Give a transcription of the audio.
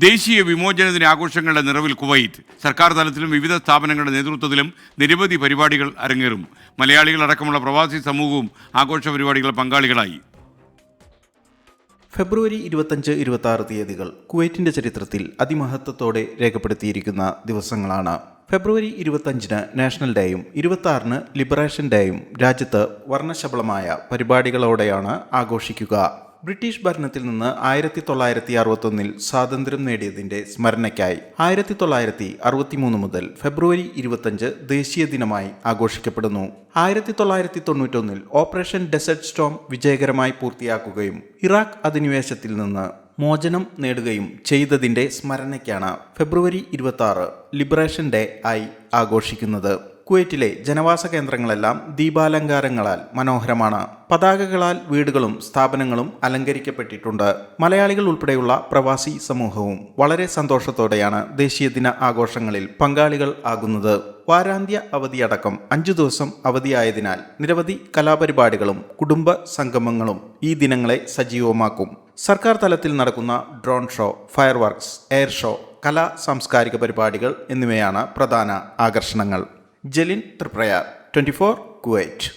ദേശീയ വിമോചന ദിന ആഘോഷങ്ങളുടെ നിറവിൽ കുവൈറ്റ്. സർക്കാർ തലത്തിലും വിവിധ സ്ഥാപനങ്ങളുടെ നേതൃത്വത്തിലും നിരവധി പരിപാടികൾ അരങ്ങേറും. മലയാളികളടക്കമുള്ള പ്രവാസി സമൂഹവും ആഘോഷ പരിപാടികൾ പങ്കാളികളായി. ഫെബ്രുവരി 25-26 തീയതികൾ കുവൈറ്റിന്റെ ചരിത്രത്തിൽ അതിമഹത്വത്തോടെ രേഖപ്പെടുത്തിയിരിക്കുന്ന ദിവസങ്ങളാണ്. ഫെബ്രുവരി 25-ന് നാഷണൽ ഡേയും 26-ന് ലിബറേഷൻ ഡേയും രാജ്യത്ത് വർണ്ണശബളമായ പരിപാടികളോടെയാണ് ആഘോഷിക്കുക. ബ്രിട്ടീഷ് ഭരണത്തിൽ നിന്ന് 1961 സ്വാതന്ത്ര്യം നേടിയതിന്റെ സ്മരണയ്ക്കായി 1963 മുതൽ ഫെബ്രുവരി 25 ദേശീയ ദിനമായി ആഘോഷിക്കപ്പെടുന്നു. 1991 ഓപ്പറേഷൻ ഡെസേർട്ട് സ്റ്റോം വിജയകരമായി പൂർത്തിയാക്കുകയും ഇറാഖ് അധിനിവേശത്തിൽ നിന്ന് മോചനം നേടുകയും ചെയ്തതിന്റെ സ്മരണയ്ക്കാണ് ഫെബ്രുവരി 26 ലിബറേഷൻ ഡേ ആയി ആഘോഷിക്കുന്നത്. കുവൈറ്റിലെ ജനവാസ കേന്ദ്രങ്ങളെല്ലാം ദീപാലങ്കാരങ്ങളാൽ മനോഹരമാണ്. പതാകകളാൽ വീടുകളും സ്ഥാപനങ്ങളും അലങ്കരിക്കപ്പെട്ടിട്ടുണ്ട്. മലയാളികൾ ഉൾപ്പെടെയുള്ള പ്രവാസി സമൂഹവും വളരെ സന്തോഷത്തോടെയാണ് ദേശീയ ദിന ആഘോഷങ്ങളിൽ പങ്കാളികൾ ആകുന്നത്. വാരാന്ത്യ അവധിയടക്കം 5 ദിവസം അവധിയായതിനാൽ നിരവധി കലാപരിപാടികളും കുടുംബ സംഗമങ്ങളും ഈ ദിനങ്ങളെ സജീവമാക്കും. സർക്കാർ തലത്തിൽ നടക്കുന്ന drone show, fireworks, air show, കലാ സാംസ്കാരിക പരിപാടികൾ എന്നിവയാണ് പ്രധാന ആകർഷണങ്ങൾ. ജലിൻ ത്രിപ്രയാർ, 24 കുവൈറ്റ്.